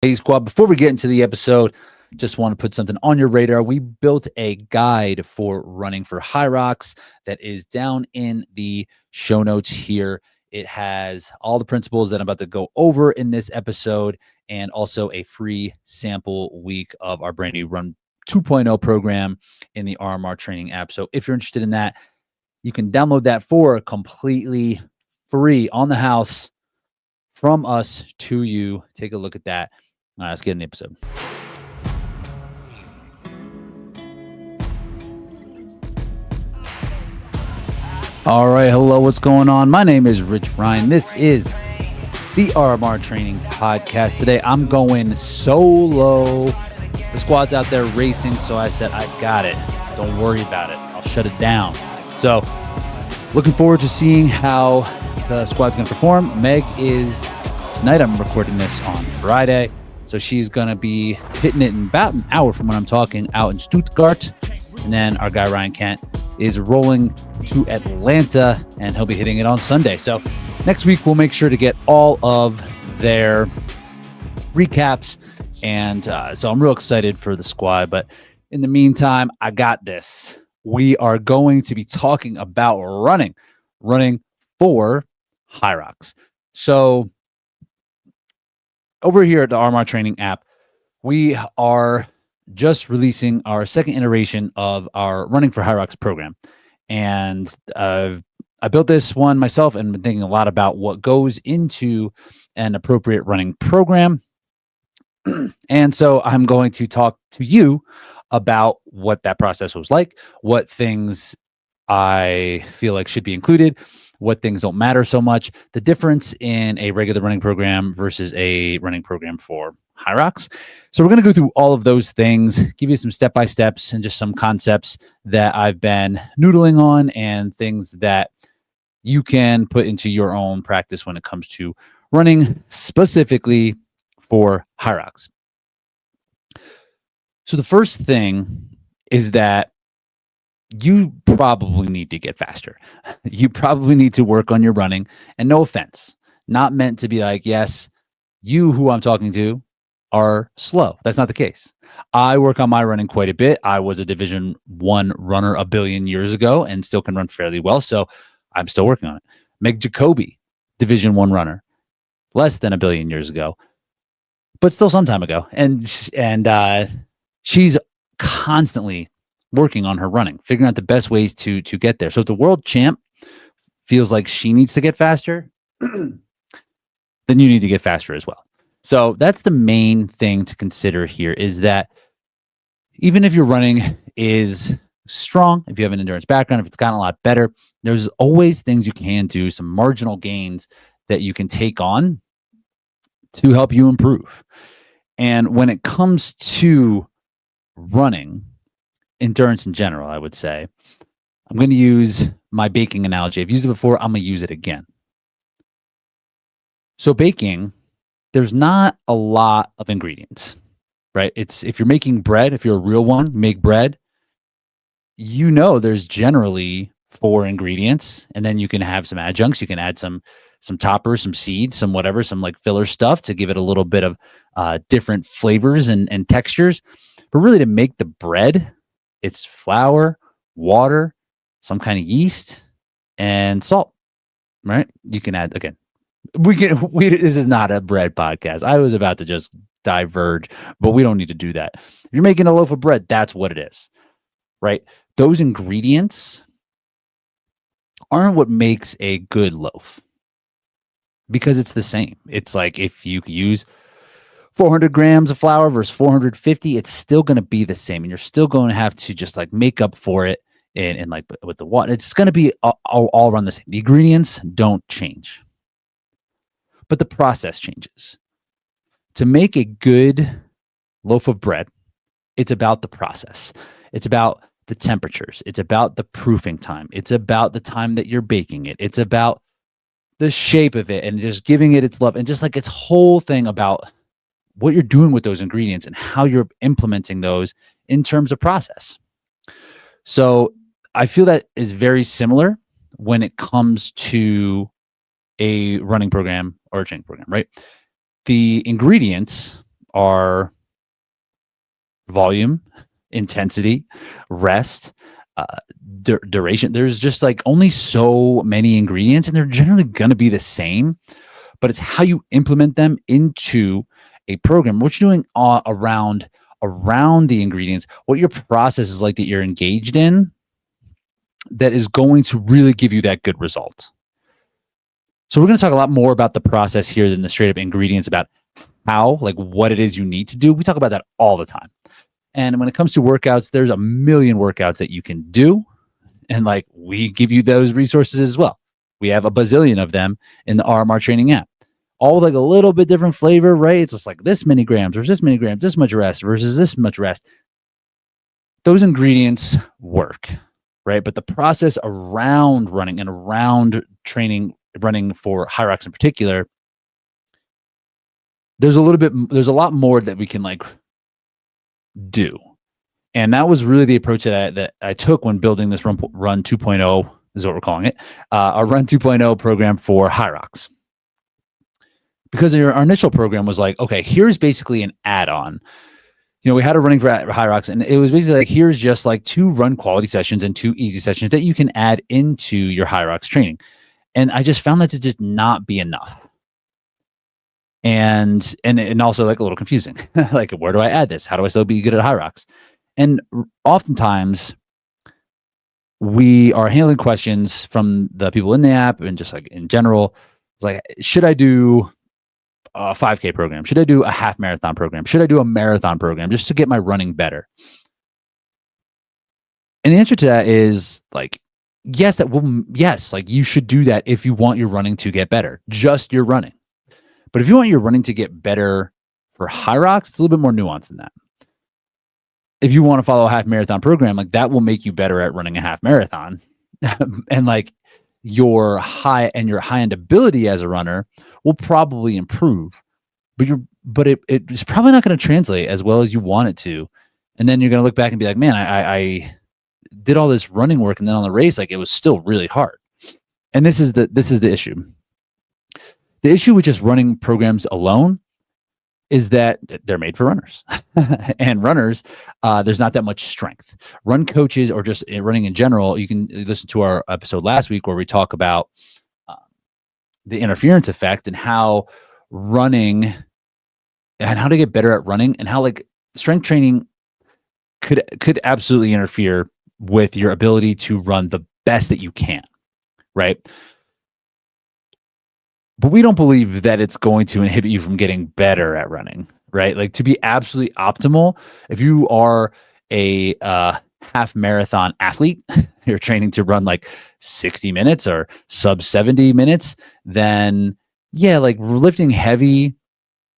Hey, squad, before we get into the episode, just want to put something on your radar. We built a guide for running for HYROX that is down in the show notes here. It has all the principles that I'm about to go over in this episode and also a free sample week of our brand new Run 2.0 program in the RMR training app. So if you're interested in that, you can download that for completely free on the house from us to you. Take a look at that. All right, let's get in the episode. All right, hello, what's going on? My name is Rich Ryan. This is the RMR Training Podcast. Today, I'm going solo. The squad's out there racing, so I said, I got it. Don't worry about it. I'll shut it down. So, looking forward to seeing how the squad's going to perform. Meg is, tonight I'm recording this on Friday. So she's going to be hitting it in about an hour from when I'm talking out in Stuttgart. And then our guy Ryan Kent is rolling to Atlanta, and he'll be hitting it on Sunday. So next week, we'll make sure to get all of their recaps. And so I'm real excited for the squad. But in the meantime, I got this. We are going to be talking about running for HYROX. So over here at the RMR Training app, we are just releasing our second iteration of our Running for HYROX program. And I built this one myself and been thinking a lot about what goes into an appropriate running program. And so I'm going to talk to you about what that process was like, what things I feel like should be included, what things don't matter so much, the difference in a regular running program versus a running program for HYROX. So we're going to go through all of those things, give you some step-by-steps and just some concepts that I've been noodling on and things that you can put into your own practice when it comes to running specifically for HYROX. So the first thing is that you probably need to get faster. You probably need to work on your running. And no offense, not meant to be like, yes, you who I'm talking to are slow. That's not the case. I work on my running quite a bit. I was a Division I runner a billion years ago and still can run fairly well. So I'm still working on it. Meg Jacoby, Division I runner, less than a billion years ago, but still some time ago. And she's constantly working on her running, figuring out the best ways to get there. So if the world champ feels like she needs to get faster, then you need to get faster as well. So that's the main thing to consider here, is that even if your running is strong, if you have an endurance background, if it's gotten a lot better, there's always things you can do, some marginal gains that you can take on to help you improve. And when it comes to running, endurance in general, I would say, I'm going to use my baking analogy. I've used it before. I'm going to use it again. So baking, there's not a lot of ingredients, right? It's, if you're making bread, if you're a real one, make bread, you know, there's generally 4 ingredients, and then you can have some adjuncts. You can add some toppers, some seeds, some whatever, some like filler stuff to give it a little bit of different flavors and textures. But really, to make the bread, it's flour, water, some kind of yeast, and salt, right? You can add, again, this is not a bread podcast. I was about to just diverge, but we don't need to do that. If you're making a loaf of bread, that's what it is, right? Those ingredients aren't what makes a good loaf, because it's the same. It's like if you use 400 grams of flour versus 450, it's still going to be the same. And you're still going to have to just like make up for it and like with the water. It's going to be all around the same. The ingredients don't change, but the process changes. To make a good loaf of bread, it's about the process. It's about the temperatures. It's about the proofing time. It's about the time that you're baking it. It's about the shape of it and just giving it its love, and just like its whole thing about what you're doing with those ingredients and how you're implementing those in terms of process. So I feel that is very similar when it comes to a running program or a training program, right? The ingredients are volume, intensity, rest, uh, duration. There's just like only so many ingredients, and they're generally going to be the same, but it's how you implement them into a program, what you're doing around the ingredients, what your process is like that you're engaged in, that is going to really give you that good result. So we're going to talk a lot more about the process here than the straight up ingredients, about how, like what it is you need to do. We talk about that all the time. And when it comes to workouts, there's a million workouts that you can do. And like we give you those resources as well. We have a bazillion of them in the RMR training app. All like a little bit different flavor, right? It's just like this many grams versus this many grams, this much rest versus this much rest. Those ingredients work, right? But the process around running and around training, running for HYROX in particular, there's a lot more that we can like do. And that was really the approach that I took when building this Run 2.0, is what we're calling it, our Run 2.0 program for HYROX. Because our initial program was like, okay, here's basically an add-on. You know, we had a running for HYROX, and it was basically like, here's just like 2 run quality sessions and 2 easy sessions that you can add into your HYROX training. And I just found that to just not be enough. And also like a little confusing. Like, where do I add this? How do I still be good at HYROX? And oftentimes we are handling questions from the people in the app and just like in general. It's like, should I do a 5K program? Should I do a half marathon program? Should I do a marathon program just to get my running better? And the answer to that is like, yes, like you should do that if you want your running to get better, just your running. But if you want your running to get better for HYROX, it's a little bit more nuanced than that. If you want to follow a half marathon program, like that will make you better at running a half marathon. And like your high end ability as a runner will probably improve, but it's probably not going to translate as well as you want it to. And then you're going to look back and be like, man, I did all this running work, and then on the race, like it was still really hard. And this is the issue. The issue with just running programs alone is that they're made for runners. And runners, there's not that much strength. Run coaches, or just running in general, you can listen to our episode last week where we talk about the interference effect and how running and how to get better at running, and how like strength training could absolutely interfere with your ability to run the best that you can, right? But we don't believe that it's going to inhibit you from getting better at running, right? Like, to be absolutely optimal, if you are a half marathon athlete, you're training to run like 60 minutes or sub 70 minutes, then yeah, like lifting heavy,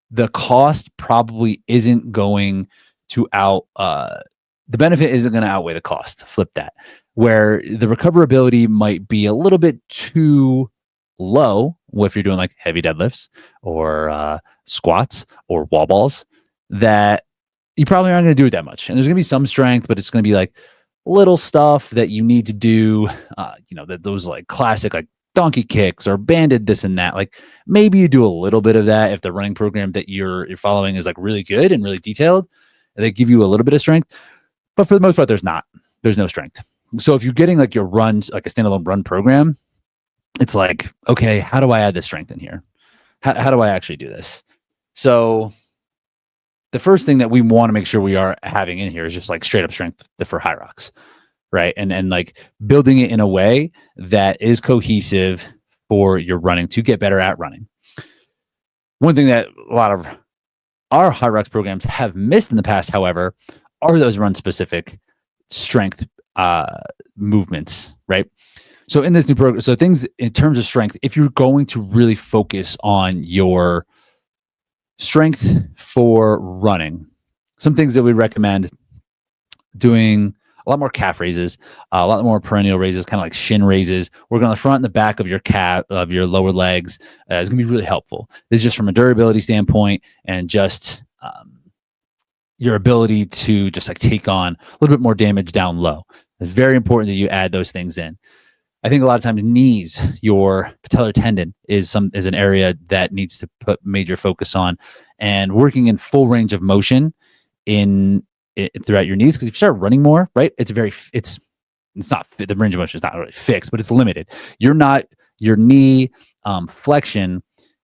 the cost probably isn't going to the benefit isn't going to outweigh the cost. Flip that, where the recoverability might be a little bit too low if you're doing like heavy deadlifts or squats or wall balls, that you probably aren't going to do it that much. And there's going to be some strength, but it's going to be like little stuff that you need to do, those like classic like donkey kicks or banded this and that. Like maybe you do a little bit of that if the running program that you're following is like really good and really detailed, and they give you a little bit of strength. But for the most part, there's no strength. So if you're getting like your runs, like a standalone run program, it's like, okay, how do I add this strength in here? How do I actually do this? So the first thing that we want to make sure we are having in here is just like straight up strength for HYROX, right? And like building it in a way that is cohesive for your running to get better at running. One thing that a lot of our HYROX programs have missed in the past, however, are those run specific strength movements, right? So in this new program, so things in terms of strength, if you're going to really focus on your strength for running, some things that we recommend doing: a lot more calf raises, a lot more perennial raises, kind of like shin raises. Working on the front and the back of your calf, of your lower legs, is going to be really helpful. This is just from a durability standpoint and just your ability to just like take on a little bit more damage down low. It's very important that you add those things in. I think a lot of times knees, your patellar tendon is an area that needs to put major focus on, and working in full range of motion throughout your knees. Because if you start running more, right, it's not the range of motion is not really fixed, but it's limited. Your knee flexion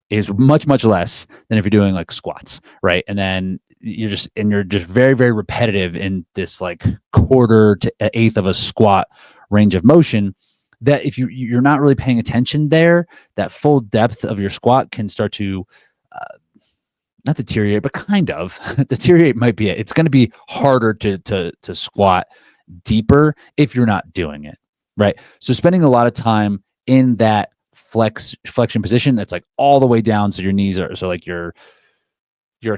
is much less than if you're doing like squats, right? And then you're just very, very repetitive in this like quarter to eighth of a squat range of motion, that if you're not really paying attention there, that full depth of your squat can start to not deteriorate, but kind of deteriorate might be it. It's going to be harder to squat deeper if you're not doing it, right? So spending a lot of time in that flexion position, that's like all the way down, so your knees are, so like your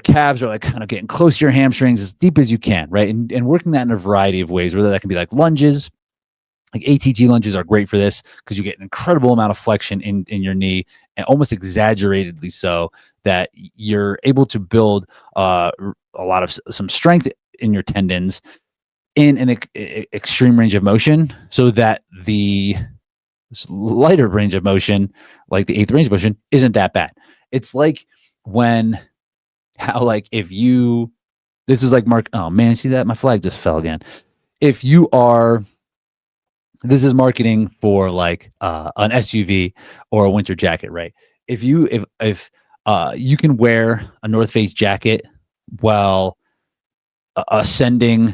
calves are like kind of getting close to your hamstrings as deep as you can, right? And working that in a variety of ways, whether that can be like lunges. Like ATG lunges are great for this because you get an incredible amount of flexion in your knee, and almost exaggeratedly so, that you're able to build a lot of some strength in your tendons in an extreme range of motion, so that the lighter range of motion, like the eighth range of motion, isn't that bad. It's like this is like oh man, see that? My flag just fell again. If you are, this is marketing for like an SUV or a winter jacket, right? If you can wear a North Face jacket while ascending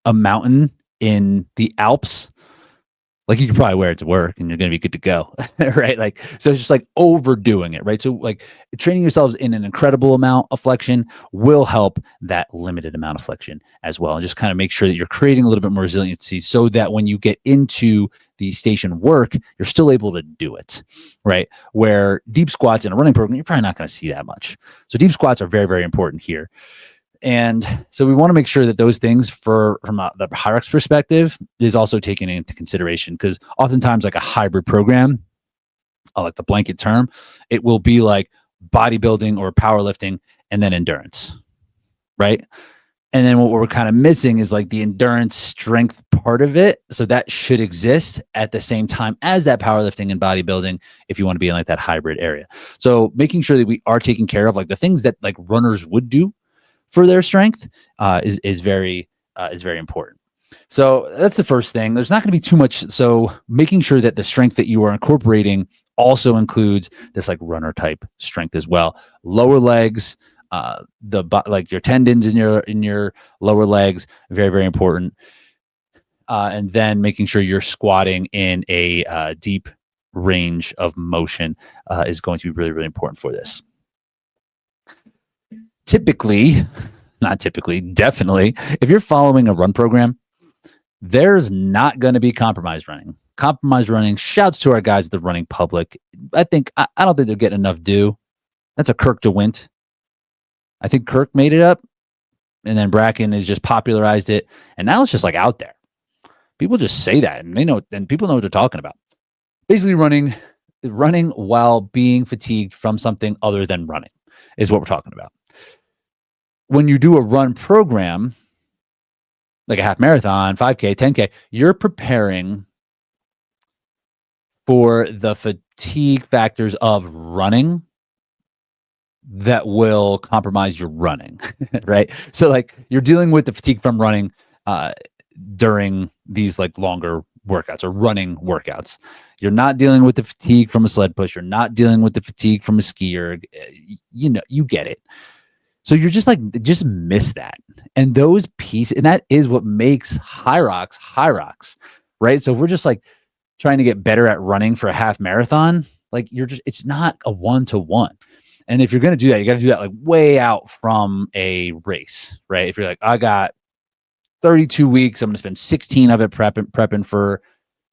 a mountain in the Alps, like you can probably wear it to work and you're going to be good to go, right? Like, so it's just like overdoing it, right? So like training yourselves in an incredible amount of flexion will help that limited amount of flexion as well. And just kind of make sure that you're creating a little bit more resiliency, so that when you get into the station work, you're still able to do it, right? Where deep squats in a running program, you're probably not going to see that much. So deep squats are very, very important here. And so we want to make sure that those things, from the HYROX perspective, is also taken into consideration, because oftentimes like a hybrid program, like the blanket term, it will be like bodybuilding or powerlifting and then endurance, right? And then what we're kind of missing is like the endurance strength part of it. So that should exist at the same time as that powerlifting and bodybuilding, if you want to be in like that hybrid area. So making sure that we are taking care of like the things that like runners would do for their strength is very important. So that's the first thing. There's not going to be too much. So making sure that the strength that you are incorporating also includes this like runner type strength as well. Lower legs, like your tendons in your lower legs, very, very important. And then making sure you're squatting in a deep range of motion is going to be really, really important for this. Definitely, if you're following a run program, there's not going to be compromised running. Compromised running, shouts to our guys at the Running Public. I don't think they're getting enough due. That's a Kirk DeWint. I think Kirk made it up, and then Bracken has just popularized it, and now it's just like out there. People just say that, and people know what they're talking about. Basically, running while being fatigued from something other than running is what we're talking about. When you do a run program, like a half marathon, 5K, 10K, you're preparing for the fatigue factors of running that will compromise your running, right? So like you're dealing with the fatigue from running during these like longer workouts or running workouts. You're not dealing with the fatigue from a sled push. You're not dealing with the fatigue from a skier. You get it. So you're just miss that. And those pieces, and that is what makes HYROX, right? So if we're just like trying to get better at running for a half marathon, like it's not a 1-to-1. And if you're going to do that, you got to do that like way out from a race, right? If you're like, I got 32 weeks, I'm going to spend 16 of it prepping for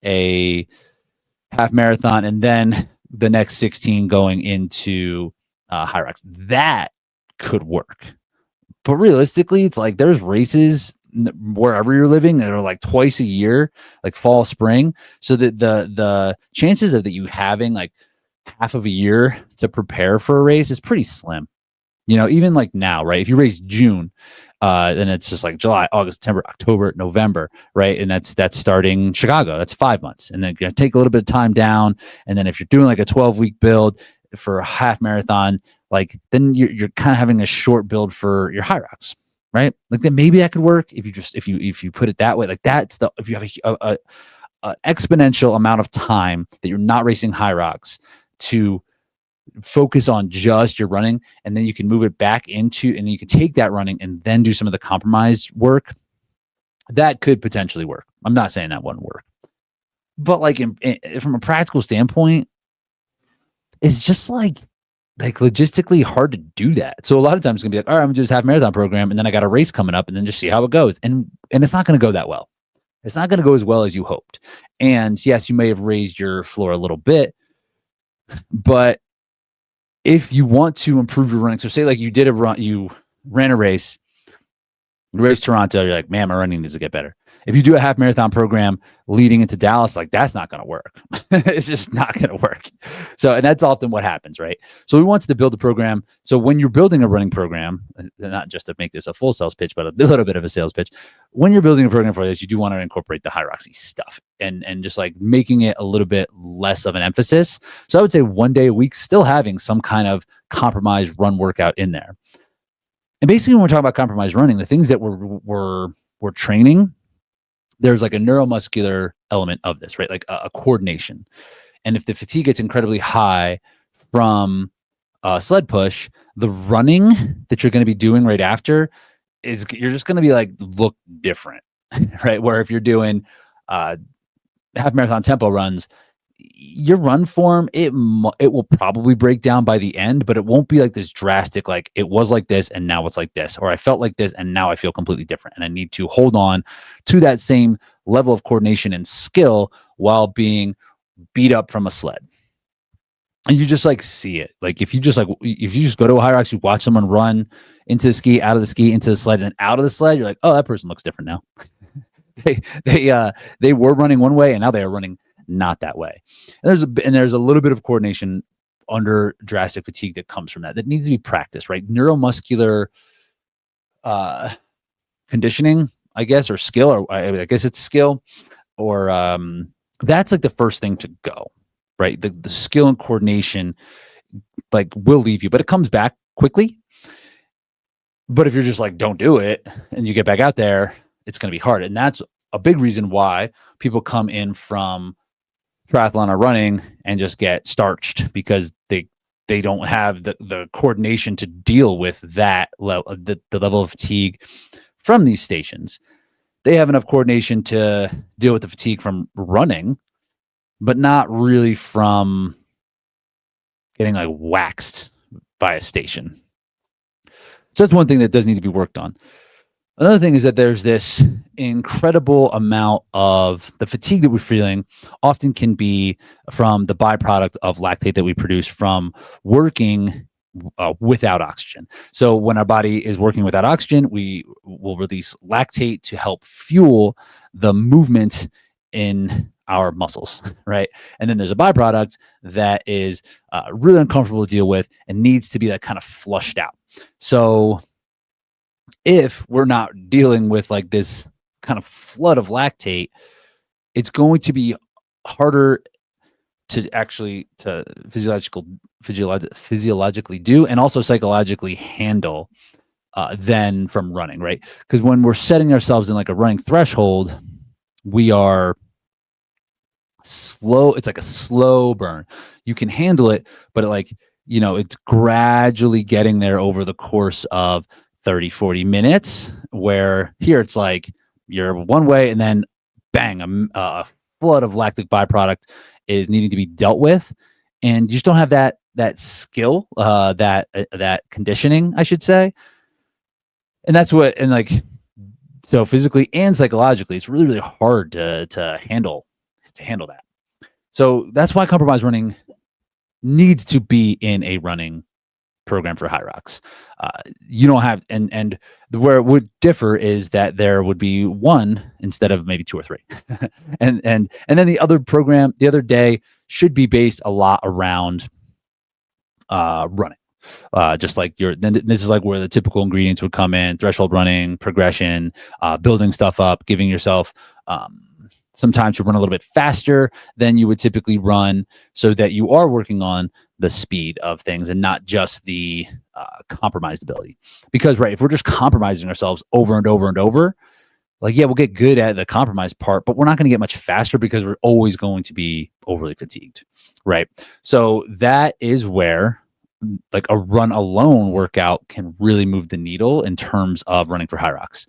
a half marathon, and then the next 16 going into HYROX. That could work. But realistically, it's like there's races wherever you're living that are like twice a year, like fall, spring. So that the chances of that you having like half of a year to prepare for a race is pretty slim. Even like now, right? If you race June, then it's just like July, August, September, October, November, right? And that's starting Chicago. That's 5 months. And then you're gonna take a little bit of time down. And then if you're doing like a 12-week build for a half marathon, like then you're kind of having a short build for your HYROX, right? Like then maybe that could work if you put it that way. Like that's if you have a exponential amount of time that you're not racing HYROX to focus on just your running, and then you can move it back into, and then you can take that running and then do some of the compromise work. That could potentially work. I'm not saying that wouldn't work, but like from a practical standpoint, it's just like logistically hard to do that. So a lot of times it's gonna be like, all right, I'm gonna just have a marathon program, and then I got a race coming up, and then just see how it goes. And it's not gonna go that well. It's not gonna go as well as you hoped. And yes, you may have raised your floor a little bit, but if you want to improve your running, so say like you ran a race, you raced Toronto, you're like, man, my running needs to get better. If you do a half marathon program leading into Dallas, like that's not going to work. It's just not going to work. So, and that's often what happens, right? So we wanted to build a program. So when you're building a running program, not just to make this a full sales pitch, but a little bit of a sales pitch, when you're building a program for this, you do want to incorporate the HYROX stuff and just like making it a little bit less of an emphasis. So I would say 1 day a week, still having some kind of compromised run workout in there. And basically, when we're talking about compromised running, the things that we're training, there's like a neuromuscular element of this, right? Like a coordination. And if the fatigue gets incredibly high from sled push, the running that you're going to be doing right after you're just going to be like look different, right? Where if you're doing half marathon tempo runs, your run form, it will probably break down by the end, but it won't be like this drastic, like it was like this and now it's like this, or I felt like this and now I feel completely different. And I need to hold on to that same level of coordination and skill while being beat up from a sled. And you just like see it. Like if you just go to a HYROX, you watch someone run into the ski, out of the ski, into the sled, and out of the sled, you're like, oh, that person looks different now. They were running one way and now they are running not that way. And there's a little bit of coordination under drastic fatigue that comes from that needs to be practiced, right? Neuromuscular conditioning, I guess, or skill, or I guess it's skill, or that's like the first thing to go, right? The skill and coordination like will leave you, but it comes back quickly. But if you're just like, don't do it, and you get back out there, it's going to be hard. And that's a big reason why people come in from triathlon or running and just get starched, because they don't have the coordination to deal with that level, the level of fatigue from these stations. They have enough coordination to deal with the fatigue from running, but not really from getting like waxed by a station. So that's one thing that does need to be worked on. Another thing is that there's this incredible amount of the fatigue that we're feeling often can be from the byproduct of lactate that we produce from working without oxygen. So when our body is working without oxygen, we will release lactate to help fuel the movement in our muscles, right? And then there's a byproduct that is really uncomfortable to deal with and needs to be like kind of flushed out. So if we're not dealing with like this kind of flood of lactate, it's going to be harder to actually physiologically do, and also psychologically handle than from running, right? Because when we're setting ourselves in like a running threshold, we are slow. It's like a slow burn. You can handle it, but it's gradually getting there over the course of 30, 40 minutes, where here it's like you're one way and then bang, a flood of lactic byproduct is needing to be dealt with. And you just don't have that skill, that conditioning, I should say. And that's so physically and psychologically, it's really, really hard to handle that. So that's why compromised running needs to be in a running program for HYROX. You don't have, and where it would differ is that there would be one instead of maybe two or three. and then the other day should be based a lot around running. Just like then this is like where the typical ingredients would come in: threshold running, progression, building stuff up, giving yourself some time to run a little bit faster than you would typically run, so that you are working on the speed of things and not just the compromised ability. Because if we're just compromising ourselves over and over and over, like, yeah, we'll get good at the compromise part, but we're not going to get much faster because we're always going to be overly fatigued, right? So that is where like a run alone workout can really move the needle in terms of running for HYROX.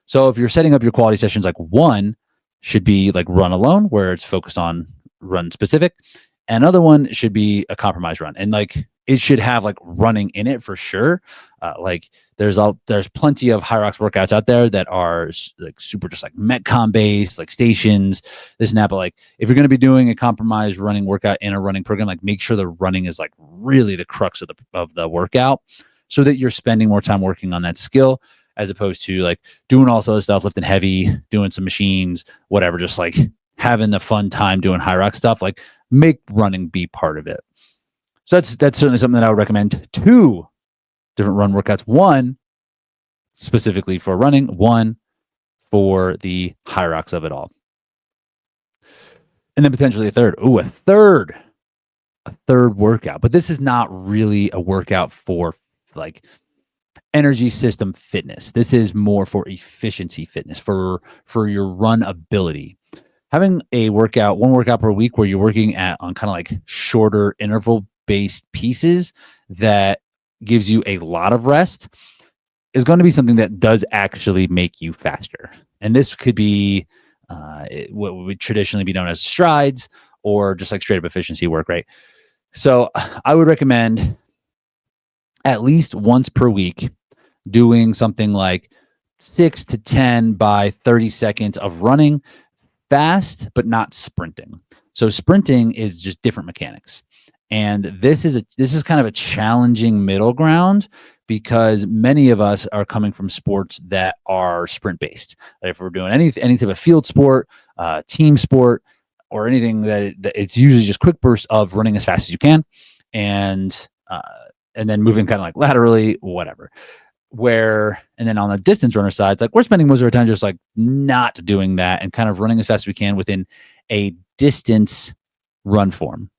So if you're setting up your quality sessions, like one should be like run alone, where it's focused on run specific. Another one should be a compromise run, and like it should have like running in it for sure. Like there's plenty of HYROX workouts out there that are like super just like Metcon based, like stations, this and that. But like if you're going to be doing a compromise running workout in a running program, like make sure the running is like really the crux of the workout, so that you're spending more time working on that skill, as opposed to like doing all this other stuff, lifting heavy, doing some machines, whatever, just like having a fun time doing HYROX stuff. Like make running be part of it. So that's certainly something that I would recommend. 2 different run workouts. One specifically for running, one for the HYROX of it all. And then potentially a third. Ooh, a third workout. But this is not really a workout for like energy system fitness. This is more for efficiency fitness, for your run ability. Having one workout per week where you're working on kind of like shorter interval based pieces that gives you a lot of rest is going to be something that does actually make you faster. And this could be what would traditionally be known as strides, or just like straight up efficiency work, right? So I would recommend at least once per week doing something like 6 to 10 by 30 seconds of running fast, but not sprinting. So sprinting is just different mechanics. And this is kind of a challenging middle ground, because many of us are coming from sports that are sprint based. If we're doing any type of field sport, team sport, or anything that it's usually just quick bursts of running as fast as you can, and then moving kind of like laterally, whatever. And then on the distance runner side, it's like we're spending most of our time just like not doing that and kind of running as fast as we can within a distance run form.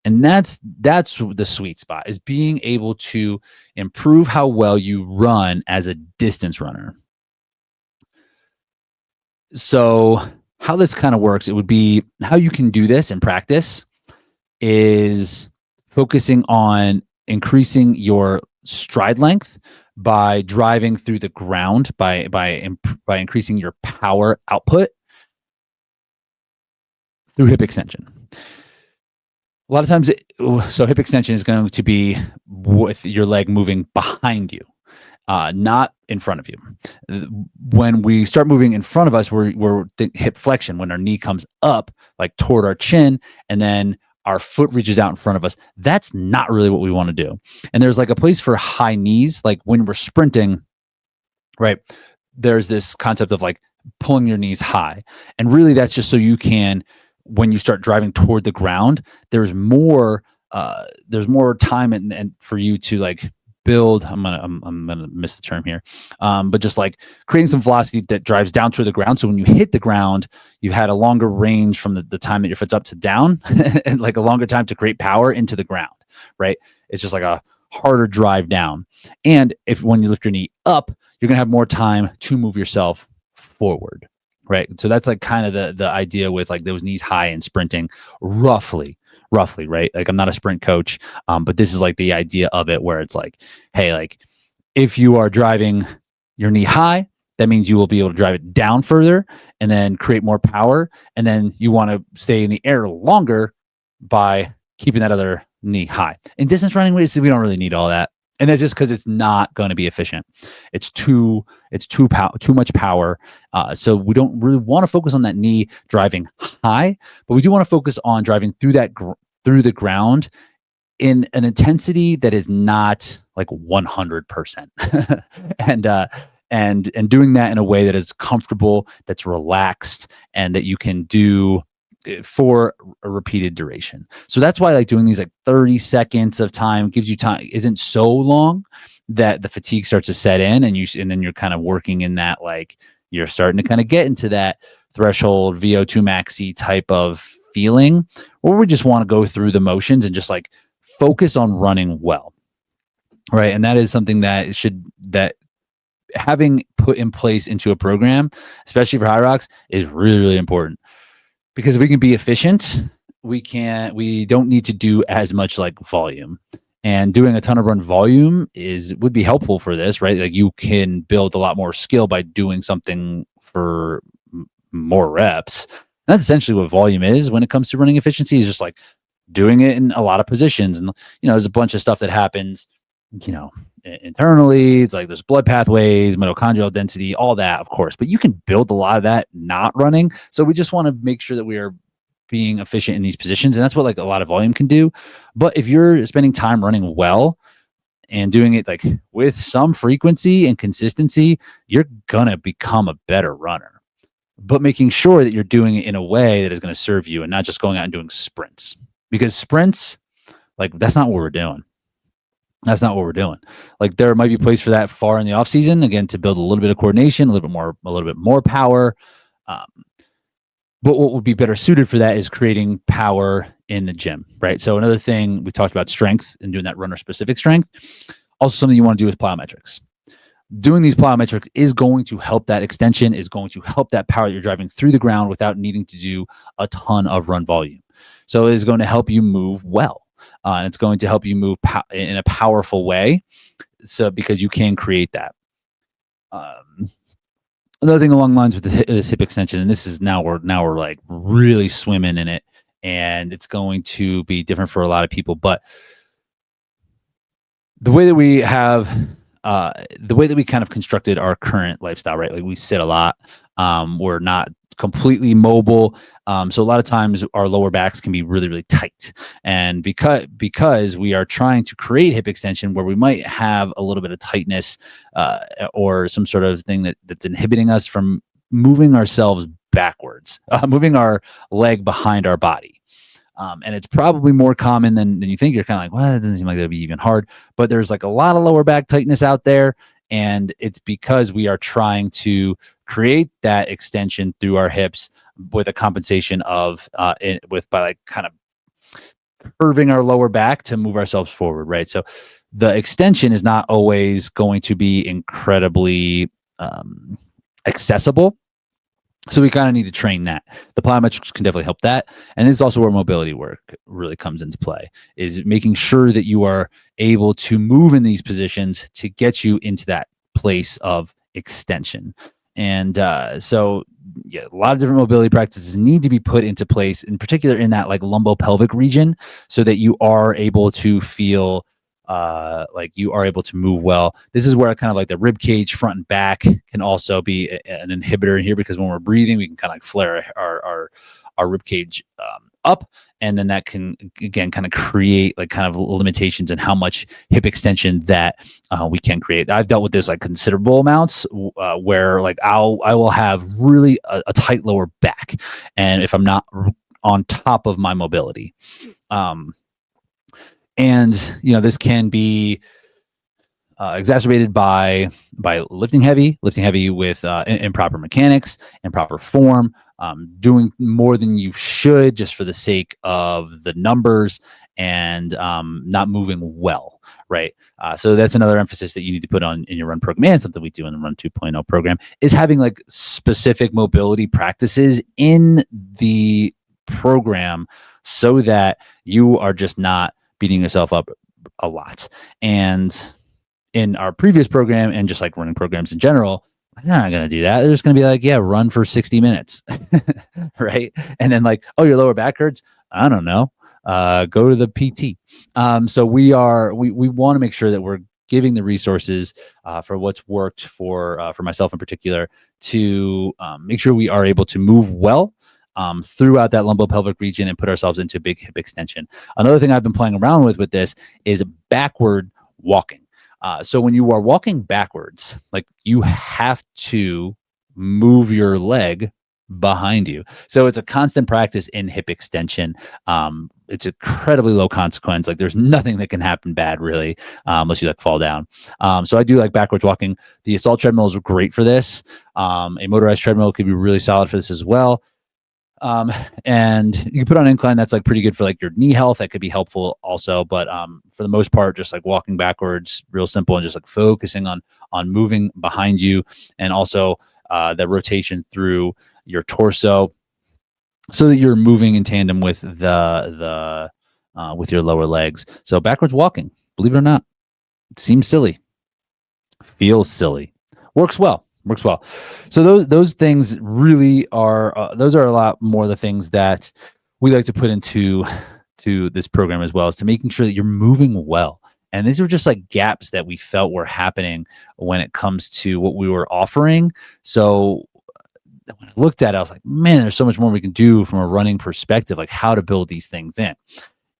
And that's the sweet spot, is being able to improve how well you run as a distance runner. So how this kind of works, it would be how you can do this in practice is focusing on increasing your stride length by driving through the ground, by increasing your power output through hip extension. A lot of times, so hip extension is going to be with your leg moving behind you, not in front of you. When we start moving in front of us, we're hip flexion, when our knee comes up like toward our chin, and then our foot reaches out in front of us. That's not really what we want to do. And there's like a place for high knees, like when we're sprinting, right? There's this concept of like pulling your knees high. And really that's just so you can, when you start driving toward the ground, there's more time and for you to like build. I'm gonna miss the term here, but just like creating some velocity that drives down toward the ground. So when you hit the ground, you've had a longer range from the time that your foot's up to down, and like a longer time to create power into the ground. Right? It's just like a harder drive down. And when you lift your knee up, you're gonna have more time to move yourself forward. Right. So that's like kind of the idea with like those knees high and sprinting, roughly, right? Like I'm not a sprint coach, but this is like the idea of it, where it's like, hey, like if you are driving your knee high, that means you will be able to drive it down further and then create more power. And then you want to stay in the air longer by keeping that other knee high. In distance running, we don't really need all that. And that's just because it's not going to be efficient. It's too much power. So we don't really want to focus on that knee driving high, but we do want to focus on driving through the ground in an intensity that is not like 100%, and doing that in a way that is comfortable, that's relaxed, and that you can do for a repeated duration. So that's why like doing these like 30 seconds of time gives you time, isn't so long that the fatigue starts to set in, and then you're kind of working in that, like you're starting to kind of get into that threshold VO2 maxi type of feeling, or we just want to go through the motions and just like focus on running well. Right. And that is something that having put in place into a program, especially for HYROX, is really, really important. Because if we can be efficient, we don't need to do as much like volume. And doing a ton of run volume would be helpful for this, right? Like you can build a lot more skill by doing something for more reps. And that's essentially what volume is when it comes to running efficiency, is just like doing it in a lot of positions. And there's a bunch of stuff that happens, internally. It's like there's blood pathways, mitochondrial density, all that, of course, but you can build a lot of that not running. So we just want to make sure that we are being efficient in these positions. And that's what like a lot of volume can do. But if you're spending time running well and doing it like with some frequency and consistency, you're going to become a better runner. But making sure that you're doing it in a way that is going to serve you and not just going out and doing sprints. Because sprints, like that's not what we're doing. That's not what we're doing. Like there might be a place for that far in the off season, again, to build a little bit of coordination, a little bit more power. But what would be better suited for that is creating power in the gym, right? So another thing, we talked about strength and doing that runner specific strength. Also something you want to do with plyometrics. Doing these plyometrics is going to help that extension, is going to help that power that you're driving through the ground without needing to do a ton of run volume. So it is going to help you move well. And it's going to help you move in a powerful way. So because you can create that. Another thing along the lines with this hip extension, and this is now we're like really swimming in it, and it's going to be different for a lot of people. But the way that we have, the way that we kind of constructed our current lifestyle, right? Like we sit a lot. We're not completely mobile. So a lot of times our lower backs can be really, really tight. And because we are trying to create hip extension where we might have a little bit of tightness or some sort of thing that's inhibiting us from moving ourselves backwards, moving our leg behind our body. And it's probably more common than you think. You're kind of like, well, it doesn't seem like that'd be even hard. But there's like a lot of lower back tightness out there. And it's because we are trying to create that extension through our hips with a compensation of by like kind of curving our lower back to move ourselves forward, right? So the extension is not always going to be incredibly accessible. So we kind of need to train that. The plyometrics can definitely help that. And this is also where mobility work really comes into play, is making sure that you are able to move in these positions to get you into that place of extension. And so yeah, a lot of different mobility practices need to be put into place, in particular in that like lumbopelvic region, so that you are able to feel like you are able to move well. This is where kind of like the rib cage front and back can also be an inhibitor in here, because when we're breathing, we can kind of like flare our rib cage up, and then that can again kind of create like kind of limitations in how much hip extension that we can create. I've dealt with this like considerable amounts where like I will have really a tight lower back, and if I'm not on top of my mobility. And this can be exacerbated by lifting heavy with improper mechanics, improper form, doing more than you should just for the sake of the numbers, and not moving well, right? So that's another emphasis that you need to put on in your run program, and something we do in the Run 2.0 program, is having like specific mobility practices in the program so that you are just not beating yourself up a lot. And in our previous program, and just like running programs in general, they're not going to do that. They're just going to be like, yeah, run for 60 minutes. Right. And then like, oh, your lower back hurts. I don't know. Go to the PT. So we want to make sure that we're giving the resources for what's worked for myself in particular, to make sure we are able to move well throughout that lumbopelvic region and put ourselves into big hip extension. Another thing I've been playing around with this is backward walking. So when you are walking backwards, like you have to move your leg behind you. So it's a constant practice in hip extension. It's incredibly low consequence. Like there's nothing that can happen bad really, unless you like fall down. So I do like backwards walking. The assault treadmill is great for this. A motorized treadmill could be really solid for this as well. And you can put on incline. That's like pretty good for like your knee health. That could be helpful also. But for the most part, just like walking backwards, real simple, and just like focusing on moving behind you, and also the rotation through your torso, so that you're moving in tandem with the with your lower legs. So backwards walking, believe it or not, seems silly, feels silly, works well. So those things really are those are a lot more the things that we like to put into this program as well, is to making sure that you're moving well. And these are just like gaps that we felt were happening when it comes to what we were offering. So when I looked at it, I was like, man, there's so much more we can do from a running perspective, like how to build these things in.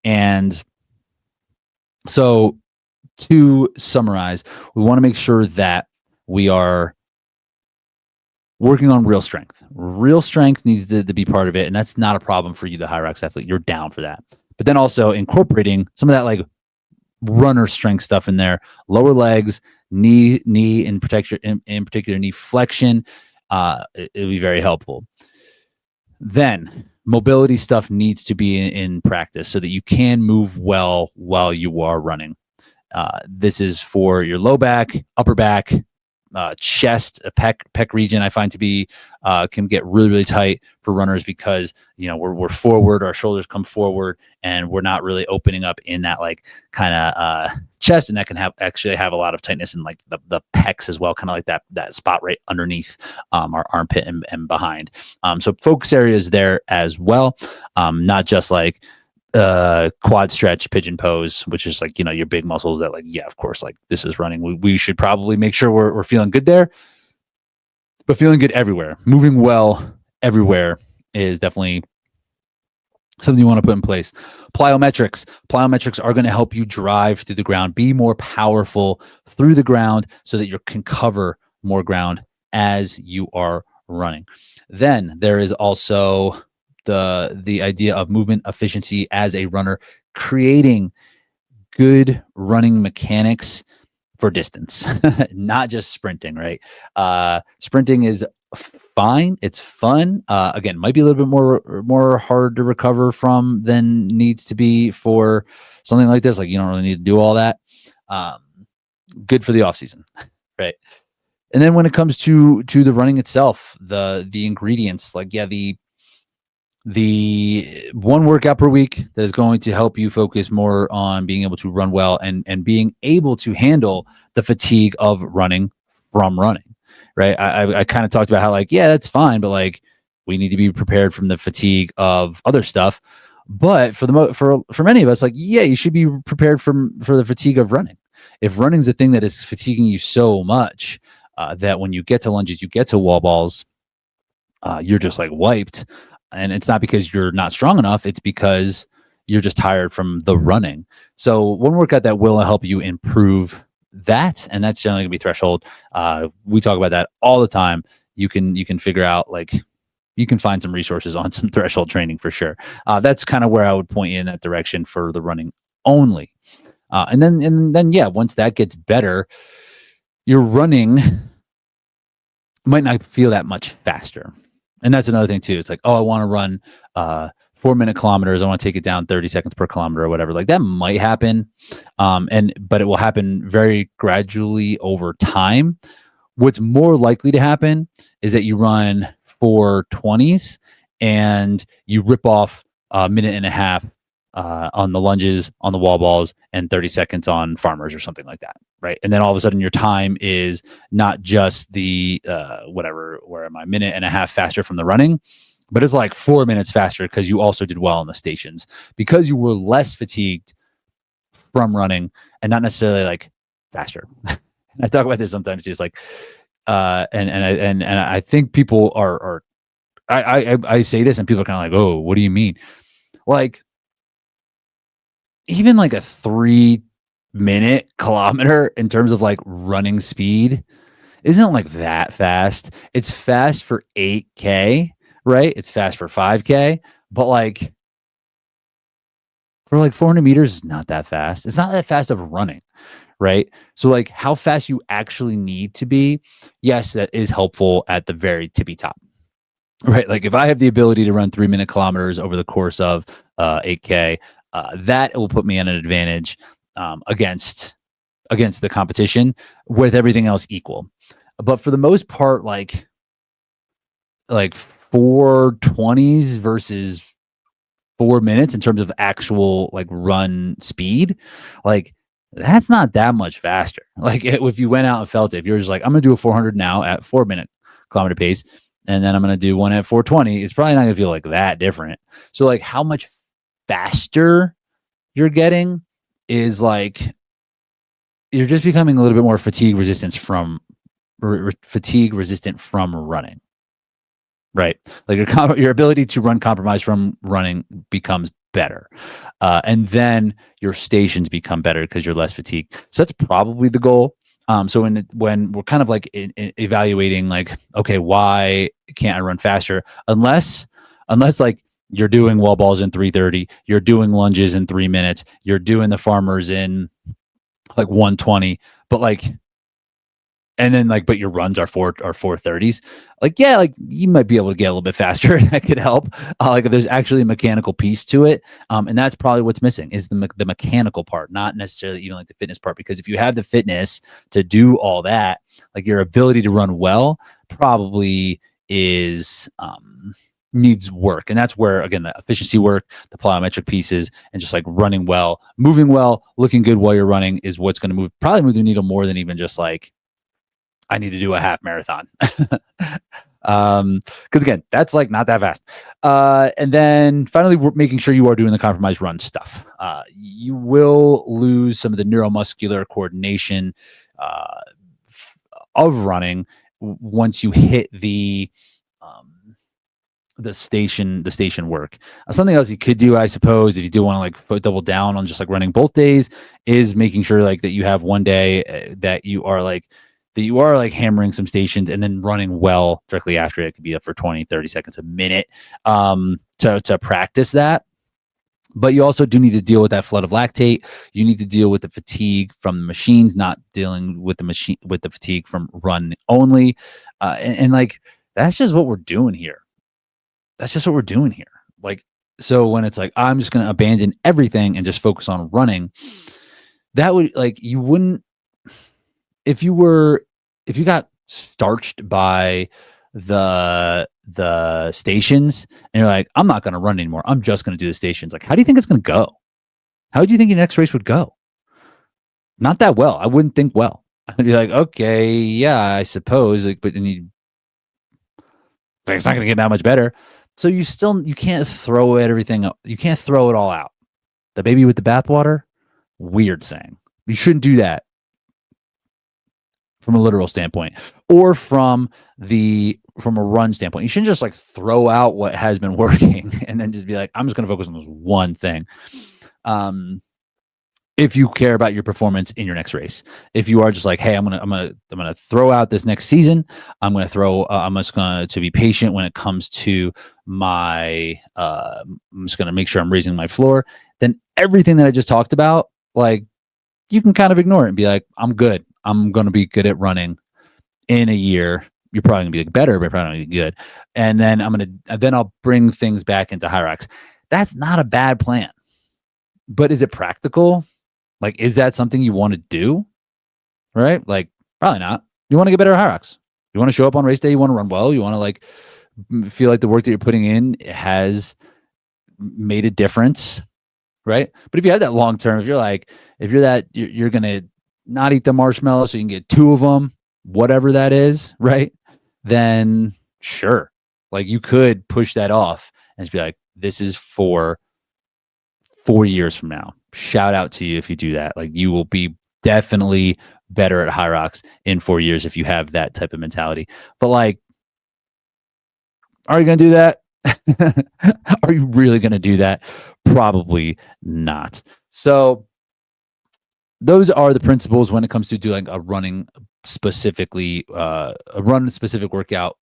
And so to summarize, we want to make sure that we are working on real strength. Real strength needs to be part of it. And that's not a problem for you, the HYROX athlete. You're down for that. But then also incorporating some of that like runner strength stuff in there, lower legs, knee in particular knee flexion. It'll be very helpful. Then mobility stuff needs to be in practice so that you can move well while you are running. This is for your low back, upper back, chest, pec region. I find to be can get really tight for runners because we're forward, our shoulders come forward, and we're not really opening up in that like kind of chest, and that can actually have a lot of tightness in like the pecs as well, kind of like that spot right underneath our armpit and behind. So focus areas there as well, not just like quad stretch, pigeon pose, which is like, your big muscles that like, yeah, of course, like this is running. We should probably make sure we're feeling good there, but feeling good everywhere, moving well everywhere is definitely something you want to put in place. Plyometrics are going to help you drive through the ground, be more powerful through the ground so that you can cover more ground as you are running. Then there is also the idea of movement efficiency as a runner, creating good running mechanics for distance, not just sprinting, right? Sprinting is fine. It's fun. Again, might be a little bit more hard to recover from than needs to be for something like this. Like you don't really need to do all that. Good for the off season, right? And then when it comes to the running itself, the ingredients, like the one workout per week that is going to help you focus more on being able to run well and being able to handle the fatigue of running from running, right? I kind of talked about how like, yeah, that's fine, but like we need to be prepared from the fatigue of other stuff. But for many of us, like, yeah, you should be prepared for the fatigue of running. If running's the thing that is fatiguing you so much that when you get to lunges, you get to wall balls, you're just like wiped. And it's not because you're not strong enough. It's because you're just tired from the running. So one workout that will help you improve that, and that's generally gonna be threshold. We talk about that all the time. You can figure out, like, you can find some resources on some threshold training for sure. That's kind of where I would point you in that direction for the running only. And then yeah, once that gets better, your running might not feel that much faster. And that's another thing too. It's like, oh, I want to run 4-minute kilometers. I want to take it down 30 seconds per kilometer or whatever. Like that might happen. But it will happen very gradually over time. What's more likely to happen is that you run 4:20s and you rip off a minute and a half on the lunges, on the wall balls, and 30 seconds on farmers or something like that, right? And then all of a sudden your time is not just the where am I, minute and a half faster from the running, but it's like 4 minutes faster because you also did well on the stations, because you were less fatigued from running and not necessarily like faster. I talk about this sometimes too. It's like, and I think people are I say this and people are kind of like, oh, what do you mean? Like, even like a 3-minute kilometer in terms of like running speed isn't like that fast. It's fast for 8K, right? It's fast for 5K, but like for like 400 meters is not that fast. It's not that fast of running, right? So like how fast you actually need to be, yes, that is helpful at the very tippy top. Right. Like if I have the ability to run 3-minute kilometers over the course of 8K, that will put me at an advantage against the competition with everything else equal. But for the most part, like 420s versus 4 minutes in terms of actual like run speed, like that's not that much faster. Like if you went out and felt it, if you're just like, I'm gonna do a 400 now at 4-minute kilometer pace, and then I'm gonna do one at 420, it's probably not gonna feel like that different. So like how much faster you're getting is like you're just becoming a little bit more fatigue resistant from running. Right. Like your ability to run compromise from running becomes better. And then your stations become better because you're less fatigued. So that's probably the goal. So when we're kind of like evaluating like, okay, why can't I run faster? Unless like you're doing wall balls in 3:30, you're doing lunges in 3 minutes, you're doing the farmers in like 1:20, but like and then like but your runs are 4:30s, like yeah, like you might be able to get a little bit faster. That could help, like if there's actually a mechanical piece to it, and that's probably what's missing is the mechanical part, not necessarily even like the fitness part, because if you have the fitness to do all that, like your ability to run well probably is needs work. And that's where again the efficiency work, the plyometric pieces, and just like running well, moving well, looking good while you're running is what's going to probably move the needle more than even just like I need to do a half marathon. Because again, that's like not that fast. And then finally, we're making sure you are doing the compromised run stuff. You will lose some of the neuromuscular coordination uh, of running once you hit the station work. Something else you could do, I suppose, if you do want to like double down on just like running both days, is making sure like that you have one day that you are like hammering some stations and then running well directly after it. It could be up for 20, 30 seconds a minute to practice that. But you also do need to deal with that flood of lactate. You need to deal with the fatigue from the machines, not dealing with the fatigue from run only. And like, that's just what we're doing here. That's just what we're doing here. Like, so when it's like, I'm just going to abandon everything and just focus on running, that would like, you wouldn't, if you got starched by the stations and you're like, I'm not going to run anymore, I'm just going to do the stations. Like, how do you think it's going to go? How do you think your next race would go? Not that well. I wouldn't think well. I'd be like, okay, yeah, I suppose, like, but then it's not going to get that much better. So you can't throw everything up. You can't throw it all out. The baby with the bathwater, weird saying. You shouldn't do that from a literal standpoint, or from a run standpoint. You shouldn't just like throw out what has been working and then just be like, I'm just going to focus on this one thing. If you care about your performance in your next race, if you are just like, hey, I'm gonna throw out this next season, I'm just going to be patient when it comes to my I'm just going to make sure I'm raising my floor, then everything that I just talked about, like, you can kind of ignore it and be like, I'm good. I'm going to be good at running in a year. You're probably going to be like better, but probably not going to be good. And then I'll bring things back into HYROX. That's not a bad plan, but is it practical? Like, is that something you want to do? Right? Like, probably not. You want to get better at HYROX. You want to show up on race day. You want to run well. You want to like feel like the work that you're putting in has made a difference. Right? But if you have that long term, if you're gonna not eat the marshmallow so you can get 2 of them, whatever that is, right? Then sure, like you could push that off and just be like, this is for 4 years from now. Shout out to you if you do that. Like, you will be definitely better at HYROX in 4 years if you have that type of mentality. But like, are you gonna do that? Are you really gonna do that? Probably not. So those are the principles when it comes to doing a running specific workout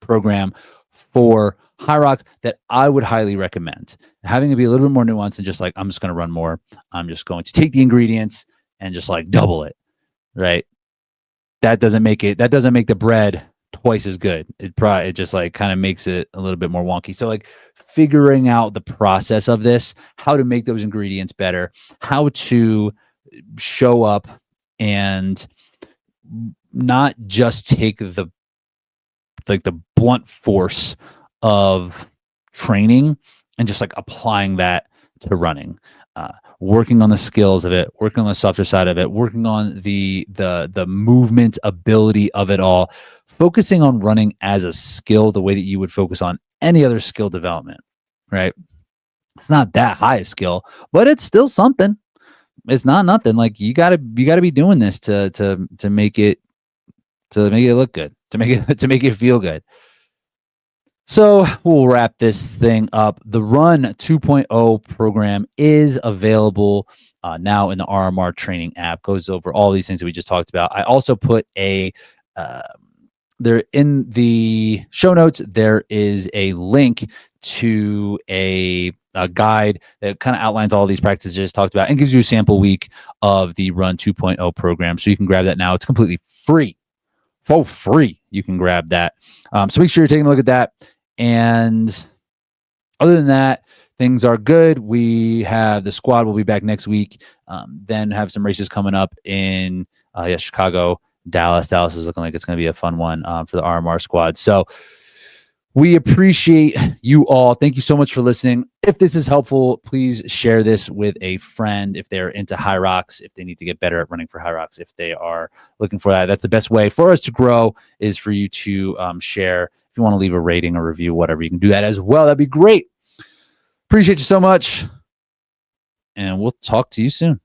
program for HYROX that I would highly recommend. Having it be a little bit more nuanced than just like, I'm just going to run more. I'm just going to take the ingredients and just like double it, right? That doesn't make the bread twice as good. It just like kind of makes it a little bit more wonky. So like figuring out the process of this, how to make those ingredients better, how to show up and not just take the blunt force of training and just like applying that to running, working on the skills of it, working on the softer side of it, working on the movement ability of it all, focusing on running as a skill the way that you would focus on any other skill development, right? It's not that high a skill, but it's still something. It's not nothing. Like you gotta be doing this to make it look good, to make it feel good. So we'll wrap this thing up. The Run 2.0 program is available now in the RMR training app. Goes over all these things that we just talked about. I also put there in the show notes. There is a link to a guide that kind of outlines all these practices I just talked about and gives you a sample week of the Run 2.0 program. So you can grab that now. It's completely free. For free, you can grab that. So make sure you're taking a look at that. And other than that, things are good. We have the squad will be back next week. Then have some races coming up in Chicago, Dallas. Dallas is looking like it's going to be a fun one for the RMR squad. So we appreciate you all. Thank you so much for listening. If this is helpful, please share this with a friend if they're into HYROX, if they need to get better at running for HYROX, if they are looking for that. That's the best way for us to grow, is for you to share. If you want to leave a rating or review, whatever, you can do that as well. That'd be great. Appreciate you so much. And we'll talk to you soon.